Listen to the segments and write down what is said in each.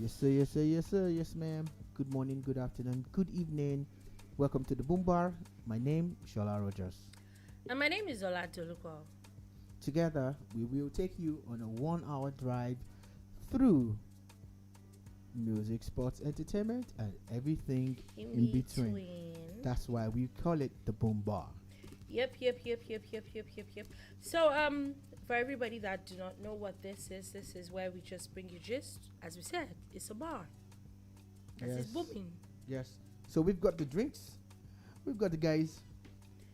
Yes, sir, yes, sir, yes, sir, yes, ma'am. Good morning, good afternoon, good evening. Welcome to the Boom Bar. My name is Shola Rogers. And my name is Ola Toluko. Together, we will take you on a 1 hour drive through music, sports, entertainment, and everything in between. That's why we call it the Boom Bar. Yep. So, for everybody that do not know what this is where we just bring you gist. As we said, it's a bar. This is booming. Yes. So we've got the drinks, we've got the guys,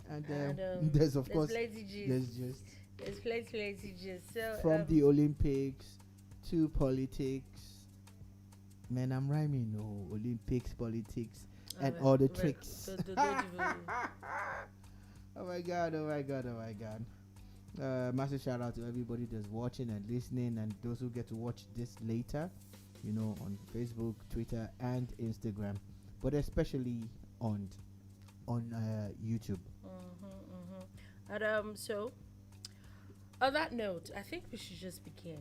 and there's of course there's just There's plenty gist. So from the Olympics to politics. Man, I'm rhyming. No, Olympics, politics, and all the tricks. Oh my god! Massive shout out to everybody that's watching and listening, and those who get to watch this later, on Facebook, Twitter, and Instagram, but especially on YouTube. And so on that note, I think we should just begin.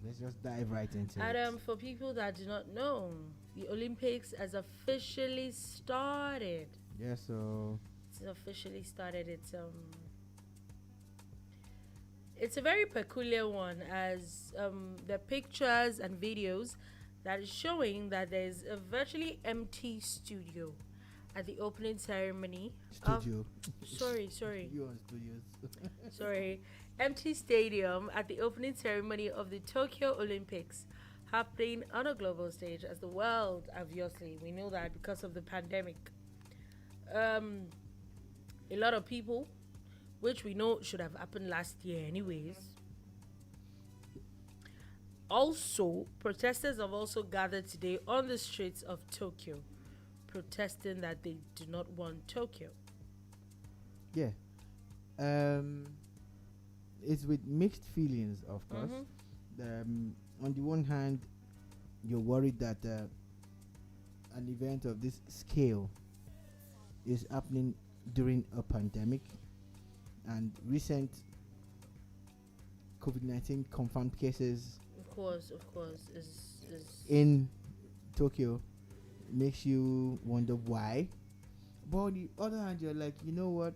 Let's just dive right into it. And for people that do not know, the Olympics has officially started. Yes, so it's officially started. It's a very peculiar one, as the pictures and videos that is showing that there's a virtually empty studio at the opening ceremony. Studio. Sorry. You on studios. Sorry. Empty stadium at the opening ceremony of the Tokyo Olympics, happening on a global stage as the world, obviously, we know that because of the pandemic. A lot of people, which we know should have happened last year anyways. Also, protesters have also gathered today on the streets of Tokyo, protesting that they do not want Tokyo. Yeah. It's with mixed feelings, of course. On the one hand, you're worried that an event of this scale is happening during a pandemic, and recent COVID-19 confirmed cases, of course, is in Tokyo makes you wonder why. But on the other hand, you're like, you know what?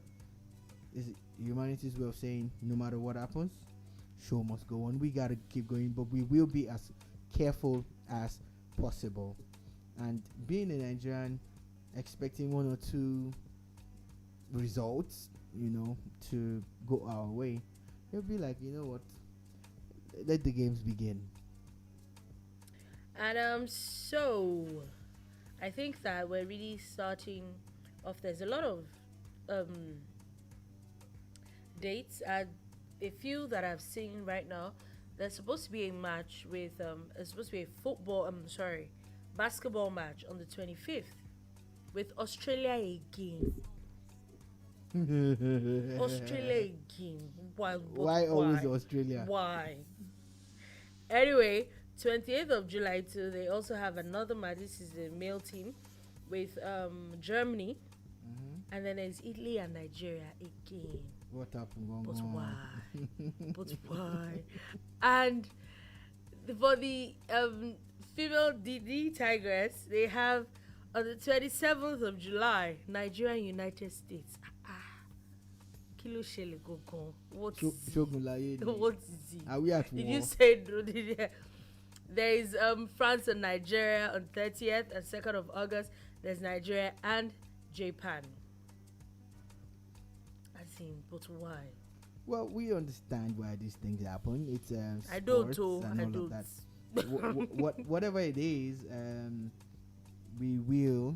Is humanity's way of saying no matter what happens, show must go on. We gotta keep going, but we will be as careful as possible. And being a Nigerian, expecting one or two results, to go our way, you'll be like, you know what? Let the games begin. And so I think that we're really starting off. There's a lot of dates, and a few that I've seen right now. There's supposed to be a match with it's supposed to be a basketball match on the 25th with Australia again. Australia again. Why always Australia? Why? Anyway, 28th of July too, they also have another match. This is the male team with Germany. And then there's Italy and Nigeria again. What happened? But why? But why? And for the female DD Tigress, they have on the 27th of July, Nigeria and United States. Kilo Shele Gogon. What's it? Are we at war? Did you say no? There is France and Nigeria on 30th and 2nd of August. There's Nigeria and Japan. But why? Well, we understand why these things happen. It's I don't know. I don't. That. Whatever it is, we will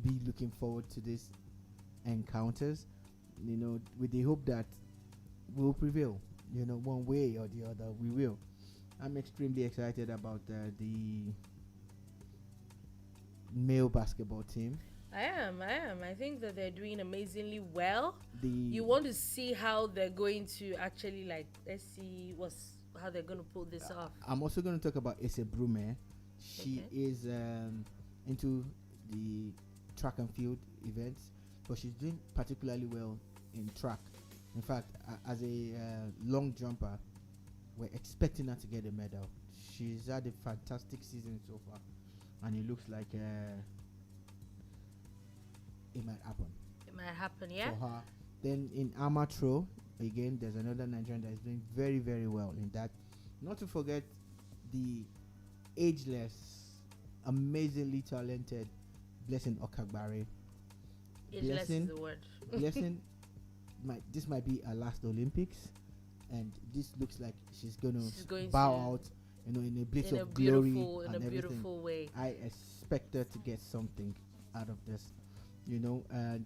be looking forward to these encounters. With the hope that we'll prevail. One way or the other, we will. I'm extremely excited about the male basketball team. I am. I think that they're doing amazingly well. You want to see how they're going to actually, let's see how they're going to pull this off. I'm also going to talk about Ese Brume. She is into the track and field events, but she's doing particularly well in track. In fact, as a long jumper, we're expecting her to get a medal. she's had a fantastic season so far, and it looks like it might happen It might happen, yeah. for her. Then in amateur, again, there's another Nigerian that is doing very, very well in that. Not to forget the ageless, amazingly talented Blessing Okagbare. Ageless is the word. Blessing, this might be her last Olympics, and this looks like she's going to bow out, in a blitz of glory and everything. Beautiful way. I expect her to get something out of this, and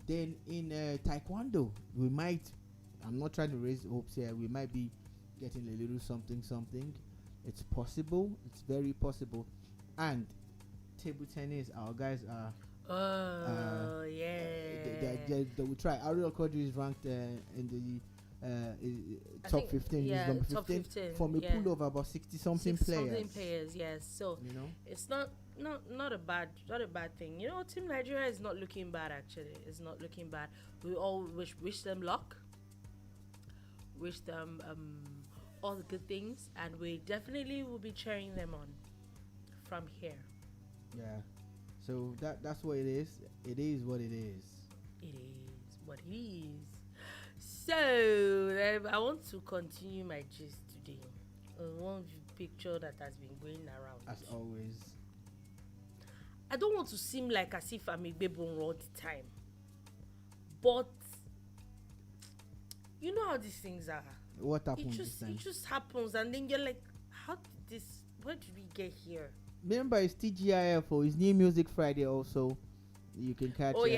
then in taekwondo, we might. I'm not trying to raise hopes here. We might be getting a little something. It's possible. It's very possible. And table tennis, our guys are. Yeah. They will try. Ariel Kodri is ranked in the top 15. Yeah, he's number top 15 from a pool of about 60 something players. Yes. So it's not a bad thing. Team Nigeria is not looking bad. Actually, it's not looking bad. We all wish them luck. Wish them all the good things, and we definitely will be cheering them on from here. Yeah. So that's what it is. It is what it is. It is what it is. So I want to continue my gist today. One picture that has been going around. As always. I don't want to seem like as if I'm a baby all the time. But you know how these things are. What happened this time? It just happens, and then you're like, where did we get here? Remember, it's TGIF for his Newmusicfriday also. You can catch. We'll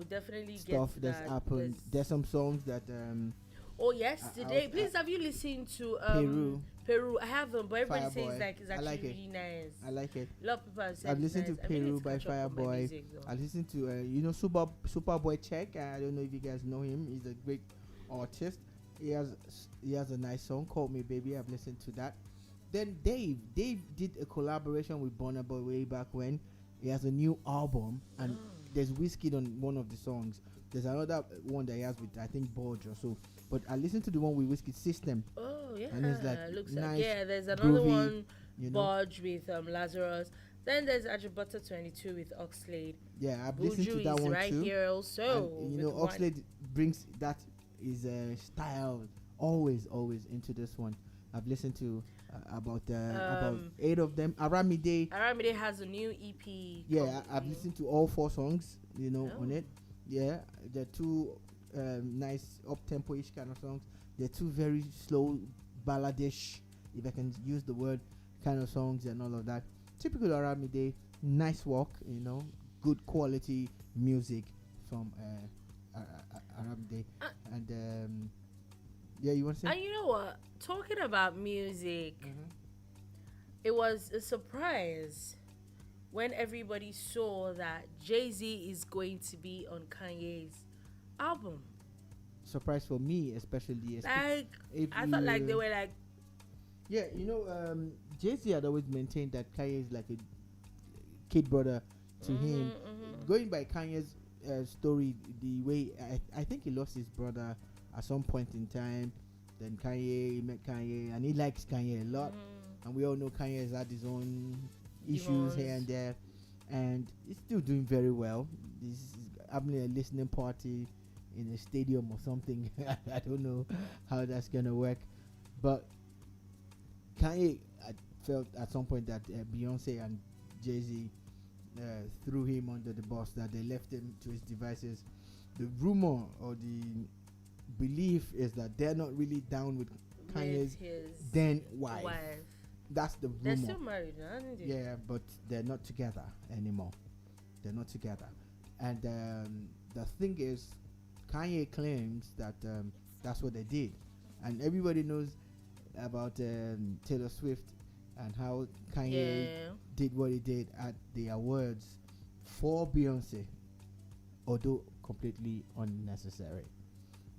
definitely stuff get that's happened. There's some songs that yesterday. Please, have you listened to Peru? I haven't, but everybody says it's actually really nice. I like it. A lot of people have said I've listened to Peru by Fireboy. I listened to Superboy Check. I don't know if you guys know him. He's a great artist. He has a nice song called Me Baby. I've listened to that. Then Dave did a collaboration with Burna Boy way back when. He has a new album, and there's Whiskey on one of the songs. There's another one that he has with, I think, Borge or so. But I listened to the one with Whiskey System. Oh yeah, and it's like looks nice, there's another groovy, one, Borge with Lazarus. Then there's Ajibata 22 with Oxlade. Yeah, I've Buju listened to that one right too. Here also. And, Oxlade brings that is style always into this one. I've listened to about 8 of them. Aramide has a new EP. Yeah, I've listened to all 4 songs, on it. Yeah, they're 2 nice up-tempo-ish kind of songs. They're 2 very slow, balladish, if I can use the word, kind of songs and all of that. Typical Aramide, nice work, good quality music from Aramide. And you want to say? And you know what? Talking about music, it was a surprise when everybody saw that Jay-Z is going to be on Kanye's album. Surprise for me, especially. I felt like they were like... Yeah, Jay-Z had always maintained that Kanye is like a kid brother to him. Going by Kanye's story, the way I think he lost his brother at some point in time. Then he met Kanye, and he likes Kanye a lot. And we all know Kanye has had his own issues here and there, and he's still doing very well. He's having a listening party in a stadium or something. I don't know how that's gonna work, but Kanye, I felt at some point that Beyonce and Jay-Z threw him under the bus, that they left him to his devices. The rumor or the belief is that they're not really down with Kanye's then wife. That's the rumor. They're still married, aren't they? Yeah, but they're not together anymore. They're not together. And the thing is, Kanye claims that that's what they did. And everybody knows about Taylor Swift and how Kanye did what he did at the awards for Beyonce, although completely unnecessary.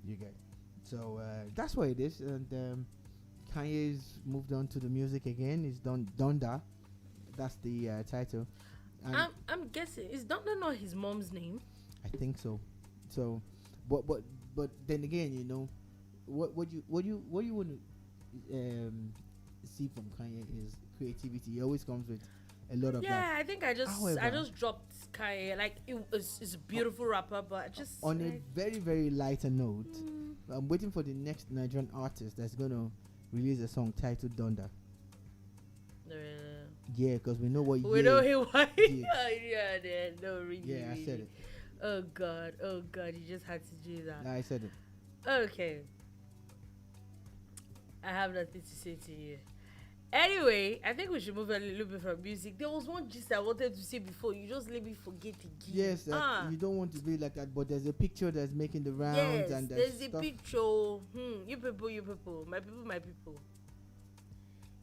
You get so that's what it is. And Kanye's moved on to the music again. He's done Donda. That's the title. And I'm guessing, is Donda not his mom's name? I think so. So, but then again, what you want to see from Kanye is creativity. He always comes with a lot of that. Yeah, I think I However, just dropped Kanye. Like it's a beautiful rapper, but I just on like, a very, very lighter note, I'm waiting for the next Nigerian artist that's gonna release a song titled Donda. Yeah, because we know what we know he why. Yeah. Yeah, no, really. Yeah, I really. said it. Oh God, you just had to do that. I said it. Okay. I have nothing to say to you. Anyway, I think we should move a little bit from music. There was one gist I wanted to say before. You just let me forget again. Yes, you don't want to be like that, but there's a picture that's making the rounds, yes, and there's a stuff. picture. You people, my people.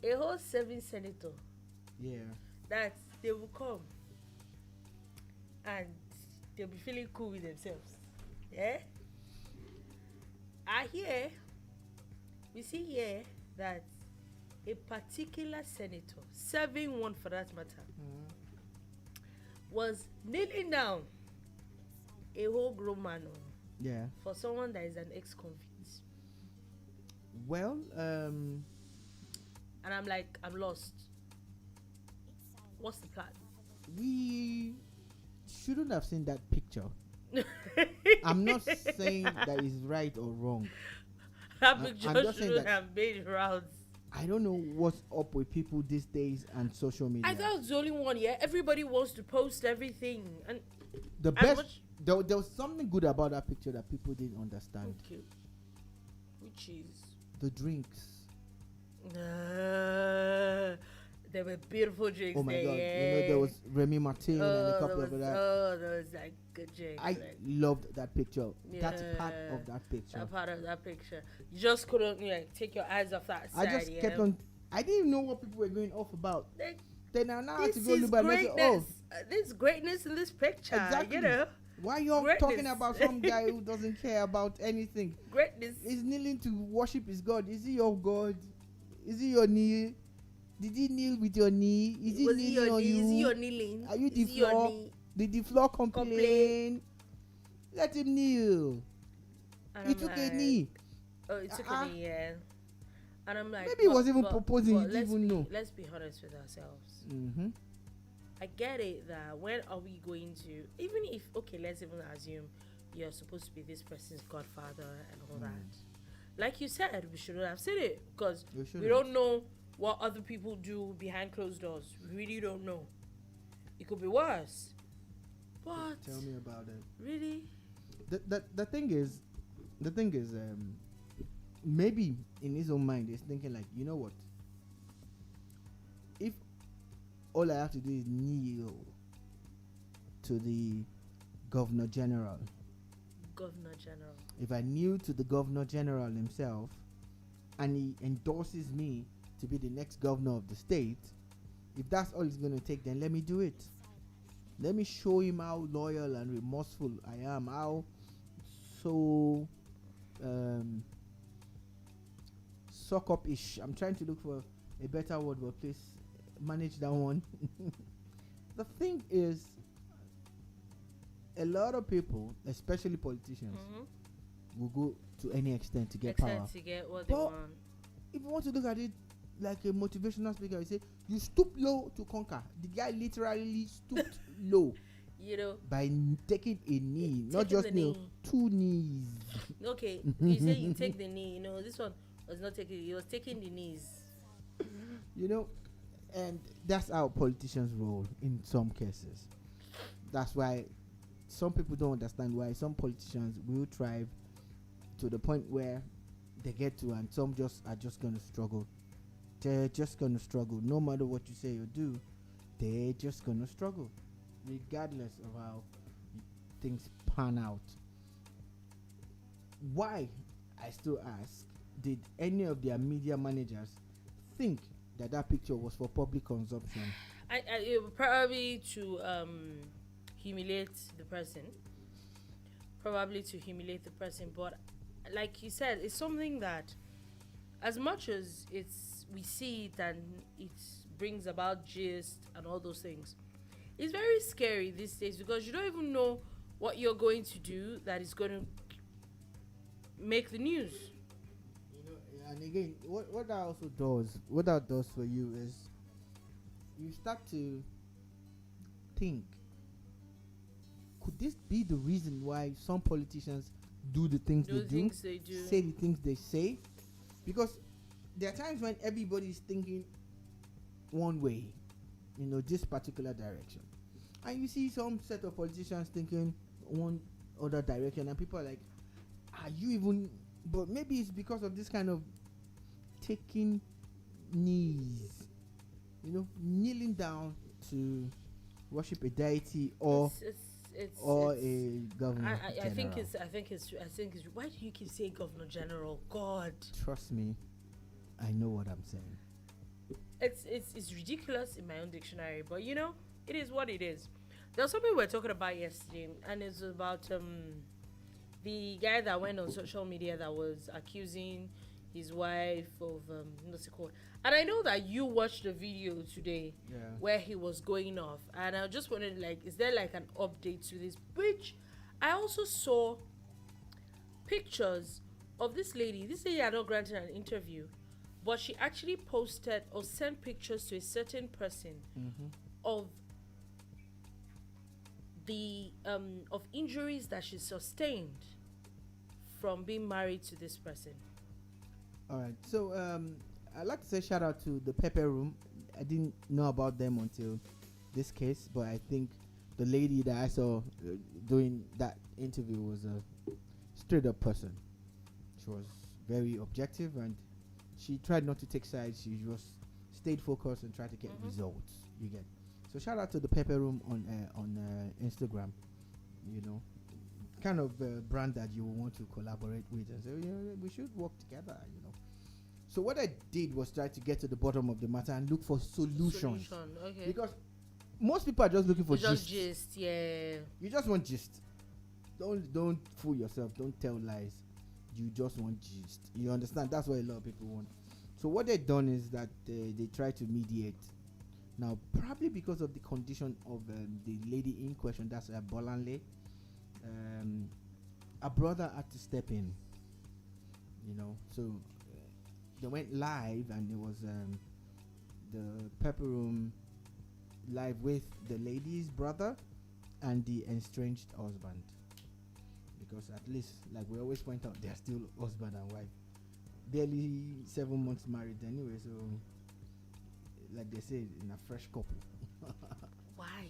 A whole 7 senator. Yeah. That they will come and they'll be feeling cool with themselves. Yeah. We see here that a particular senator, serving one for that matter, was kneeling down a whole grown man for someone that is an ex-convict. Well, and I'm like, I'm lost. What's the plan? We shouldn't have seen that picture. I'm not saying that is right or wrong. That picture shouldn't have made rounds. I don't know what's up with people these days and social media. I thought it was the only one. Yeah, everybody wants to post everything, and the best. There was something good about that picture that people didn't understand. Okay. Which is the drinks. There were beautiful drinks. Oh my God! Yeah. There was Remy Martin and a couple of that. Oh, there was like good drinks. I loved that picture. That's part of that picture. That part of that picture. You just couldn't take your eyes off that side. I just kept on. I didn't know what people were going off about. Then I now had to go look back and say, there's greatness in this picture. Exactly. You know. Why you talking about some guy who doesn't care about anything? Greatness. He's kneeling to worship his God. Is he your God? Is he your knee? Did he kneel with your knee? Is he kneeling on you? Is he your kneeling? Are you the floor? Did the floor complain? Let him kneel. He took a knee. Oh, he took a knee, yeah. And I'm like, maybe he was even proposing. He didn't even know. Let's be honest with ourselves. Mm-hmm. I get it that when are we going to, even if, okay, let's even assume you're supposed to be this person's godfather and all that. Like you said, we shouldn't have said it because we don't know what other people do behind closed doors. We really don't know. It could be worse. But tell me about it. Really? The thing is, maybe in his own mind he's thinking like, you know what? If all I have to do is kneel to the Governor General. If I kneel to the Governor General himself and he endorses me to be the next governor of the state, if that's all it's going to take, then let me do it. Let me show him how loyal and remorseful I am, how so suck up-ish. I'm trying to look for a better word, but please manage that one. The thing is, a lot of people, especially politicians, will go to any extent to get power. To get what they want. If you want to look at it like a motivational speaker, you say, you stoop low to conquer. The guy literally stooped low. You know, by taking a knee, not just knee, 2 knees. Okay, you say you take the knee. You know, this one was not taking. He was taking the knees. You know, and that's how politicians roll in some cases. That's why some people don't understand why some politicians will thrive to the point where they get to, and some are just going to struggle. They're just going to struggle. No matter what you say or do, they're just going to struggle, regardless of how things pan out. Why, I still ask, did any of their media managers think that picture was for public consumption? I probably to humiliate the person. But like you said, it's something that, as much as we see it and it brings about gist and all those things, it's very scary these days because you don't even know what you're going to do that is going to make the news. You know, And again, what that also does, what that does for you is you start to think, could this be the reason why some politicians do the things they do, say the things they say? Because there are times when everybody is thinking one way, this particular direction, and you see some set of politicians thinking one other direction, and people are like, are you even? But maybe it's because of this kind of taking knees, kneeling down to worship a deity or a governor. I think it's. Why do you keep saying governor general? God, trust me, I know what I'm saying. It's ridiculous in my own dictionary, but it is what it is. There was something we were talking about yesterday, and it's about the guy that went on social media that was accusing his wife of what's it called? And I know that you watched the video today, where he was going off, and I just wanted, is there an update to this? Which I also saw pictures of this lady. This lady had not granted an interview, but she actually posted or sent pictures to a certain person of the of injuries that she sustained from being married to this person. All right, so I'd like to say shout out to the Pepper Room. I didn't know about them until this case, but I think the lady that I saw doing that interview was a straight up person. She was very objective, and she tried not to take sides. She just stayed focused and tried to get results. You get. So shout out to the Pepper Room on Instagram. Kind of brand that you want to collaborate with, and say, we should work together. So what I did was try to get to the bottom of the matter and look for solutions. Okay. Because most people are just looking for just gist. Yeah. You just want gist. Don't fool yourself. Don't tell lies. You just want gist. You understand? That's what a lot of people want. So what they've done is that they try to mediate. Now, probably because of the condition of the lady in question, that's Bolanle, a brother had to step in. So they went live, and it was the Pepper Room live with the lady's brother and the estranged husband. Because at least, like we always point out, they're still husband and wife. Barely 7 months married anyway, so like they say, in a fresh couple. Why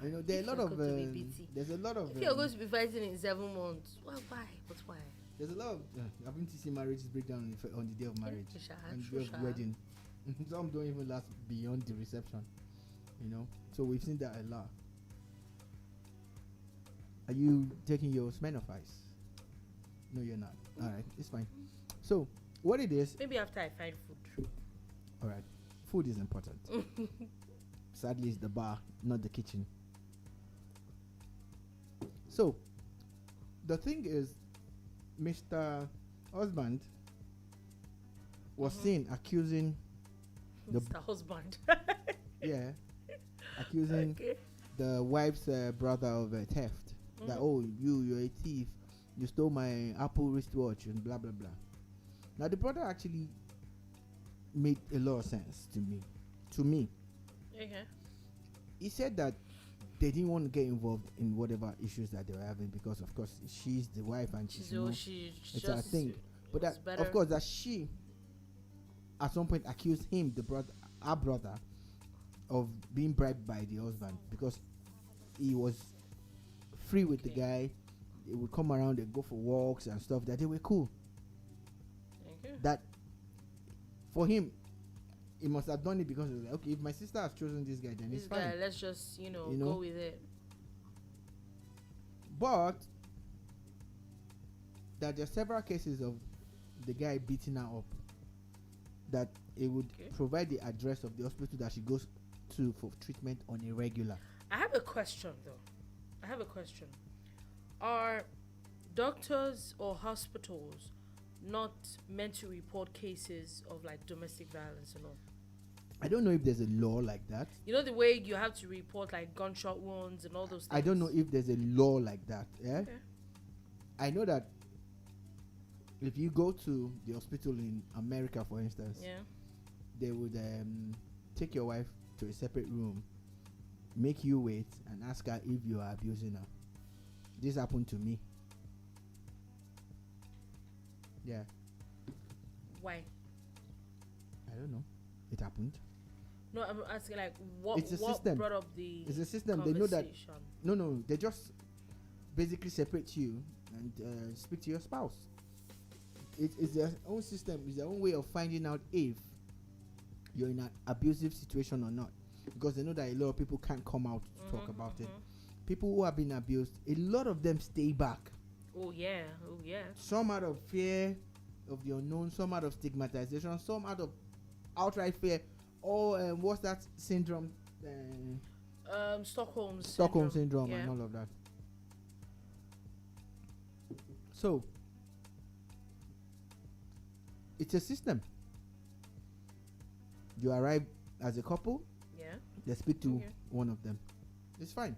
man? There are a lot of there's a lot of if you're going to be fighting in 7 months, why? But why? There's a lot of having to see marriages break down on the day of marriage and the day of wedding. Some don't even last beyond the reception. So we've seen that a lot. Are you taking your Smirnoff Ice? No, you're not. All right, it's fine. So what it is? Maybe after I find food. All right, food is important. Sadly, it's the bar, not the kitchen. So the thing is, Mr. Husband was seen accusing Mr. Husband. Yeah, accusing the wife's brother of theft. That you're a thief. You stole my Apple wristwatch and blah blah blah. Now the brother actually made a lot of sense to me. Okay. He said that they didn't want to get involved in whatever issues that they were having, because of course she's the wife and it's her thing. But that, of course, that she at some point accused him, our brother, of being bribed by the husband, because he was free with the guy. They would come around, they go for walks and stuff, that they were cool. That for him, he must have done it because he was like, okay, if my sister has chosen this guy, then it's fine. Let's just go with it. But that there are several cases of the guy beating her up, that it would provide the address of the hospital that she goes to for treatment on a regular. I have a question though. Are doctors or hospitals not meant to report cases of domestic violence and all? I don't know if there's a law like that. The way you have to report gunshot wounds and all those things. I don't know if there's a law like that. Yeah. Okay. I know that if you go to the hospital in America, for instance, Yeah. they would take your wife to a separate room, make you wait, and ask her if you are abusing her. This happened to me. Yeah, Why? I don't know. It happened. No, I'm asking like what It's a what system. brought up the It's a system. They know that. conversation? No. They just basically separate you and speak to your spouse. It's their own system. It's their own way of finding out if you're in an abusive situation or not, because they know that a lot of people can't come out to talk about it. People who have been abused, a lot of them stay back. Oh yeah. Some out of fear of the unknown, some out of stigmatization, some out of outright fear. Or what's that syndrome? Stockholm Syndrome yeah. and all of that. So it's a system. You arrive as a couple, Yeah. they speak to one of them. It's fine.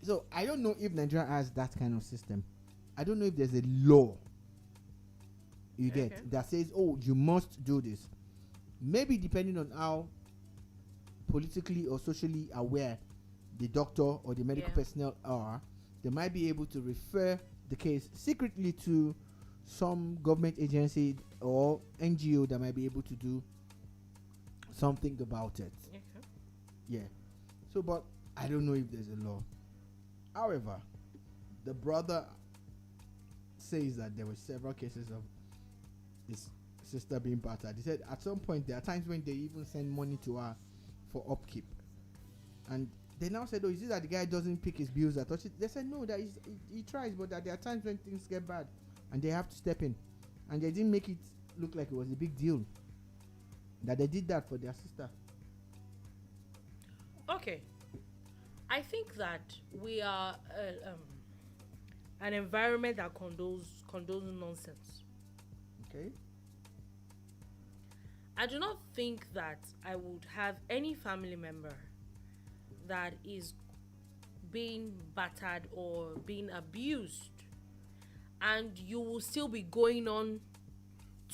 So I don't know if Nigeria has that kind of system. I don't know if there's a law you get that says, oh, you must do this. Maybe depending on how politically or socially aware the doctor or the medical personnel are, they might be able to refer the case secretly to some government agency or NGO that might be able to do something about it. Yeah. So, but I don't know if there's a law. However, the brother says that there were several cases of his sister being battered. He said at some point there are times when they even send money to her for upkeep, and they now said, oh, is it that the guy doesn't pick his bills at all? They said no, that he tries, but that there are times when things get bad and they have to step in, and they didn't make it look like it was a big deal that they did that for their sister. Okay, I think that we are an environment that condones nonsense. Okay. I do not think that I would have any family member that is being battered or being abused, and you will still be going on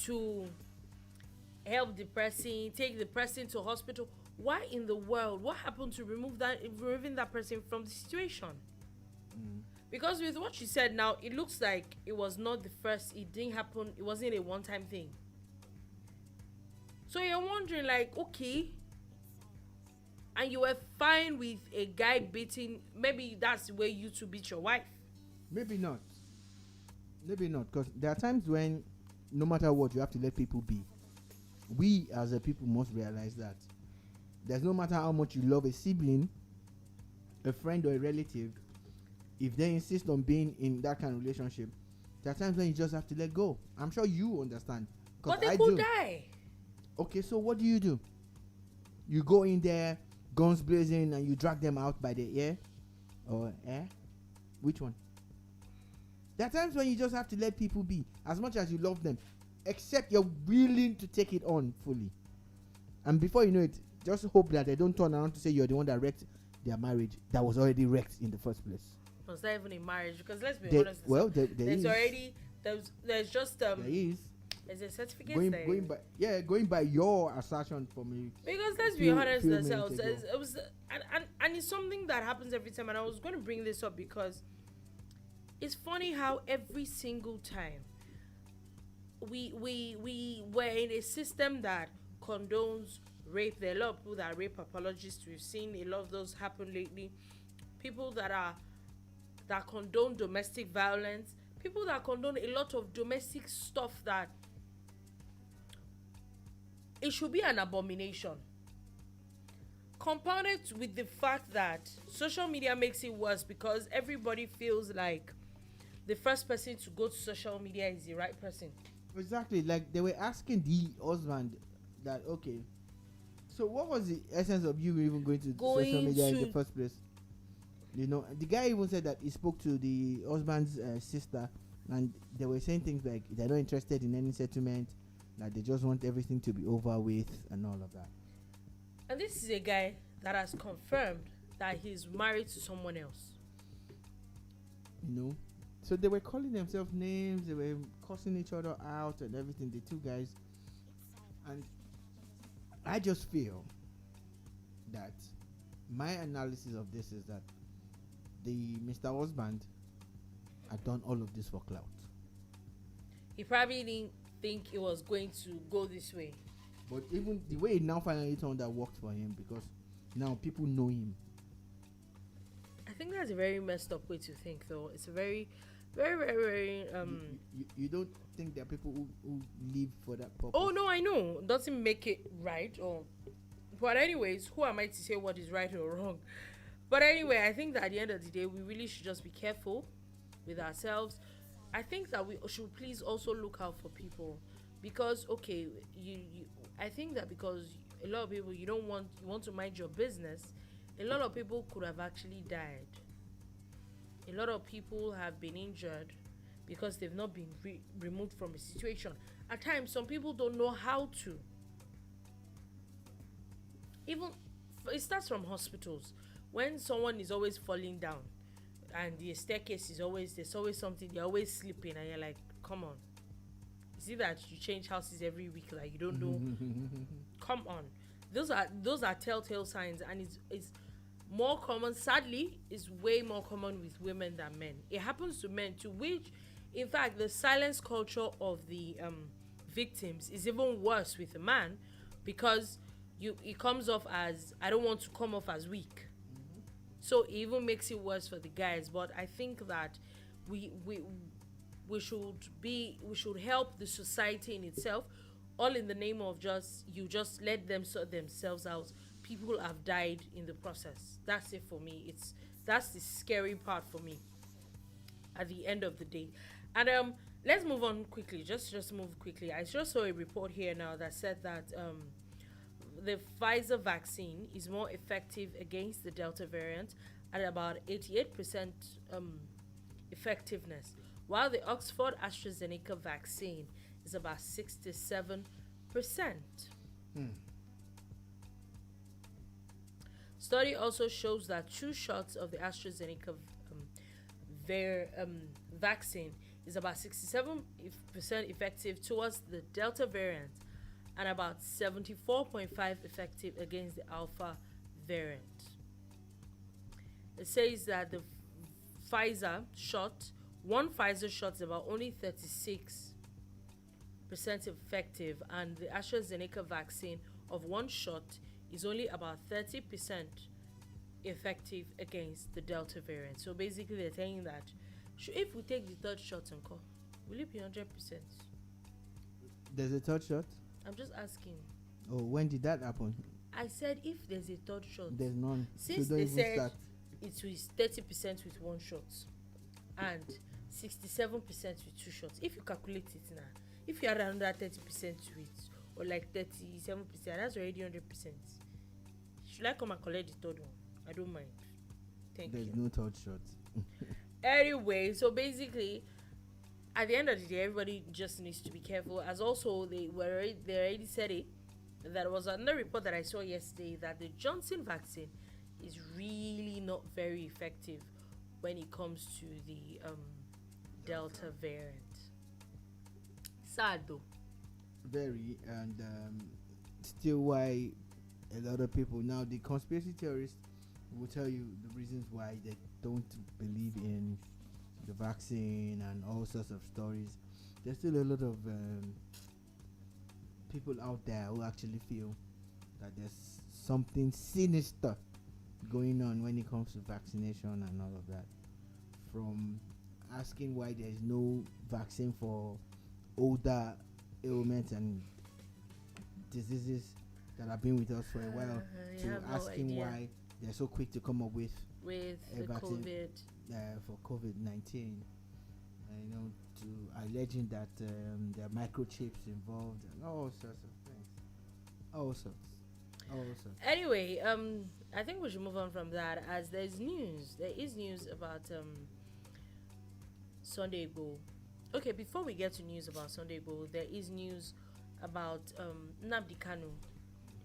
to help the person, take the person to hospital. Why in the world? What happened to removing that person from the situation? Because with what you said now, it looks like it was not the first. It didn't happen. It wasn't a one-time thing. So you're wondering, like, okay, and you were fine with a guy beating. Maybe that's the way you two beat your wife. Maybe not, because there are times when no matter what, you have to let people be. We as a people must realize that there's no matter how much you love a sibling, a friend, or a relative, if they insist on being in that kind of relationship, there are times when you just have to let go. I'm sure you understand. But they could die. Okay, so what do? You go in there, guns blazing, and you drag them out by the ear? Or which one? There are times when you just have to let people be, as much as you love them, except you're willing to take it on fully. And before you know it, just hope that they don't turn around to say you're the one that wrecked their marriage that was already wrecked in the first place. Was that even a marriage? Because let's be honest. Well, there's just there is. There's a certificate going by your assertion for me. Because let's be honest ourselves, it was and it's something that happens every time. And I was going to bring this up because it's funny how every single time we were in a system that condones rape. There are a lot of people that are rape apologists. We've seen a lot of those happen lately. People that condone domestic violence. People that condone a lot of domestic stuff that it should be an abomination. Compounded with the fact that social media makes it worse because everybody feels like the first person to go to social media is the right person. Exactly. Like they were asking the husband that, okay, so what was the essence of you even going to social media in the first place? You know, the guy even said that he spoke to the husband's sister, and they were saying things like they're not interested in any settlement, that they just want everything to be over with and all of that. And this is a guy that has confirmed that he's married to someone else. You know, So they were calling themselves names, they were cussing each other out and everything, the two guys. And I just feel that my analysis of this is that the Mr. Husband had done all of this for clout. He probably didn't think it was going to go this way. But even the way it now finally turned out worked for him, because now people know him. I think that's a very messed up way to think, though. It's a very, very, very, very You don't think there are people who live for that purpose? Oh no, I know. Doesn't make it right, or but anyways, who am I to say what is right or wrong? But anyway, I think that at the end of the day, we really should just be careful with ourselves. I think that we should please also look out for people, because okay, you I think that because a lot of people, you want to mind your business, a lot of people could have actually died. A lot of people have been injured because they've not been removed from a situation. At times, some people don't know how to. Even it starts from hospitals. When someone is always falling down, and the staircase is there's always something, they're always sleeping, and you're like, come on. Is it that you change houses every week, like you don't know? Come on. Those are telltale signs, and it's more common. Sadly, it's way more common with women than men. It happens to men too, which in fact the silence culture of the victims is even worse with a man, because it comes off as, I don't want to come off as weak. So it even makes it worse for the guys. But I think that we should help the society in itself, all in the name of just let them sort themselves out. People have died in the process. That's it for me. That's the scary part for me at the end of the day. And let's move on quickly. Just move quickly. I just saw a report here now that said that the Pfizer vaccine is more effective against the Delta variant at about 88% effectiveness, while the Oxford AstraZeneca vaccine is about 67%. Study also shows that 2 shots of the AstraZeneca vaccine is about 67% effective towards the Delta variant and about 74.5% effective against the Alpha variant. It says that the one Pfizer shot is about only 36% effective, and the AstraZeneca vaccine of one shot is only about 30% effective against the Delta variant. So basically they're saying that if we take the third shot and call, will it be 100%? There's a third shot? I'm just asking. Oh, when did that happen? I said if there's a third shot. There's none. Since they said it was 30% with one shot and 67% with 2 shots. If you calculate it now, if you add another 30% to it, or like 37%, that's already 100%. Should I come and collect the third one? I don't mind. Thank you. There's no third shot. Anyway, so basically, at the end of the day, everybody just needs to be careful. As also, they already said it. There was another report that I saw yesterday that the Johnson vaccine is really not very effective when it comes to the Delta variant. Sad though. Very, and still why a lot of people now, the conspiracy theorists will tell you the reasons why they don't believe in the vaccine and all sorts of stories. There's still a lot of people out there who actually feel that there's something sinister going on when it comes to vaccination and all of that. From asking why there's no vaccine for older ailments and diseases that have been with us for a while, to asking why they're so quick to come up with the vaccine COVID for COVID-19, to alleging that there are microchips involved and all sorts of things, all sorts. Anyway, I think we should move on from that, as there is news about Sunday Igboho. Okay, before we get to news about Sunday Igboho, there is news about Nnamdi Kanu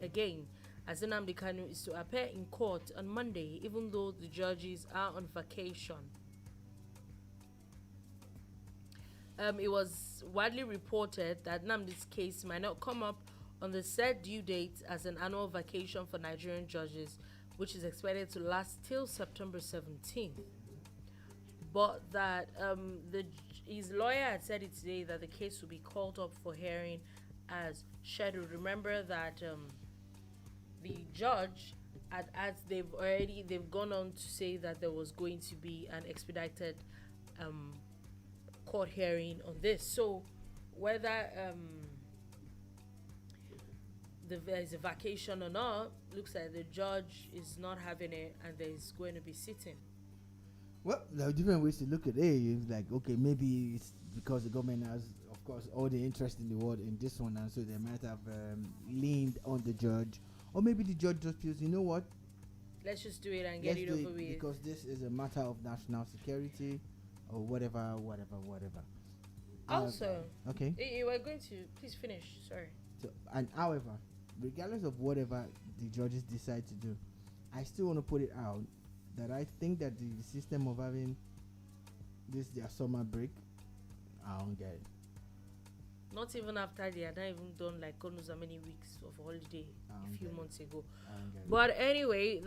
again, as Nnamdi Kanu is to appear in court on Monday, even though the judges are on vacation. It was widely reported that Nnamdi's case might not come up on the set due date as an annual vacation for Nigerian judges, which is expected to last till September 17th. But that his lawyer had said it today that the case will be called up for hearing as scheduled. Remember that the judge they've gone on to say that there was going to be an expedited court hearing on this. So whether there's a vacation or not, looks like the judge is not having it and there's going to be sitting. Well, there are different ways to look at it. It's like, okay, maybe it's because the government has, of course, all the interest in the world in this one, and so they might have leaned on the judge. Or maybe the judge just feels, you know what? Let's just do it and get it over with. Because this is a matter of national security or whatever. Also, okay. You were going to, please finish, sorry. So, and however, regardless of whatever the judges decide to do, I still want to put it out that I think that the system of having their summer break, I don't get it. Not even after they had not even done like God knows how many weeks of holiday a few months ago. But anyway,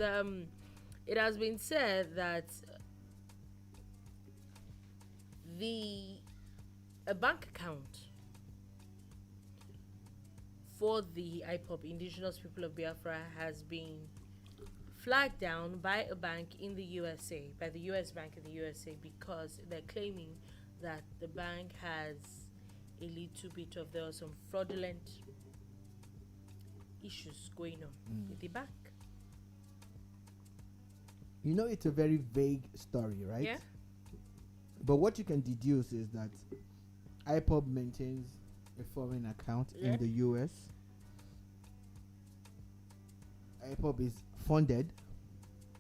it has been said that a bank account for the IPOB, Indigenous People of Biafra, has been flagged down by a bank in the USA, by the US bank in the USA, because they're claiming that the bank has a little bit of, there are some fraudulent issues going on with the bank. You know, it's a very vague story, right? Yeah. But what you can deduce is that IPOB maintains a foreign account in the US. IPOB is funded,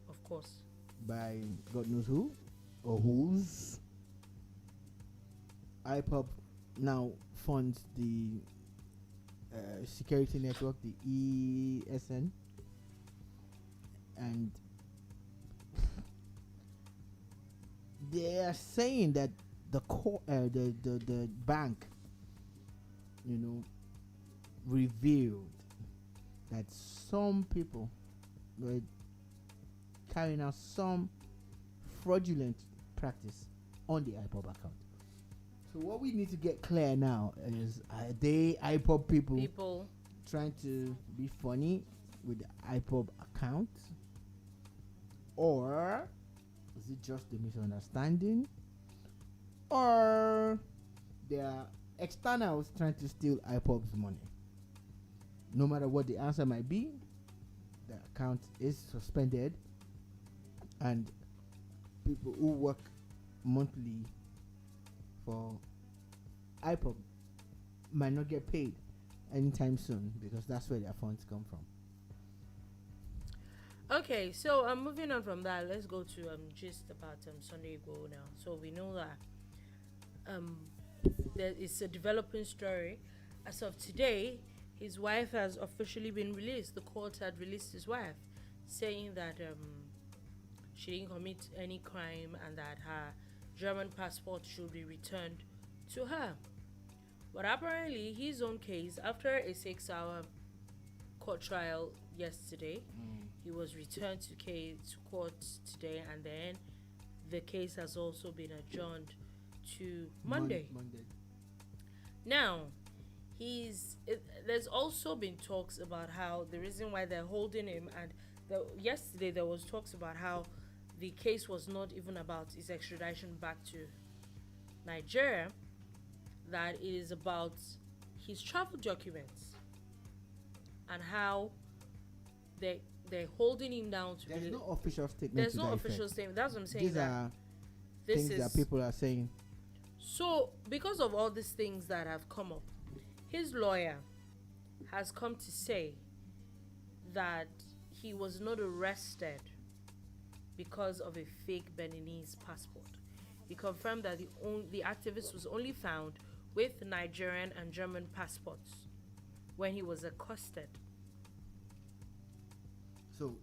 of course, by God knows who or whose. IPOB now funds the security network, the ESN, and they are saying that the bank, you know, revealed that some people were carrying out some fraudulent practice on the IPOB account. So what we need to get clear now is, are they IPOB people trying to be funny with the IPOB account, or is it just a misunderstanding, or they are externals trying to steal IPOB's money? No matter what the answer might be, the account is suspended, and people who work monthly for IPOB might not get paid anytime soon, because that's where their funds come from. Okay, so I'm moving on from that. Let's go to just about Sunday Igboho now. So we know that there is a developing story. As of today, his wife has officially been released. The court had released his wife, saying that she didn't commit any crime and that her German passport should be returned to her. But apparently, his own case, after a 6-hour court trial yesterday, he was returned to court today, and then the case has also been adjourned to Monday. Now, there's also been talks about how the reason why they're holding him, and yesterday there was talks about how the case was not even about his extradition back to Nigeria, that it is about his travel documents and how they're holding him down to. There's no official statement. There's no official statement. That's what I'm saying. These are things that people are saying. So, because of all these things that have come up, his lawyer has come to say that he was not arrested because of a fake Beninese passport. He confirmed that the activist was only found with Nigerian and German passports when he was accosted. So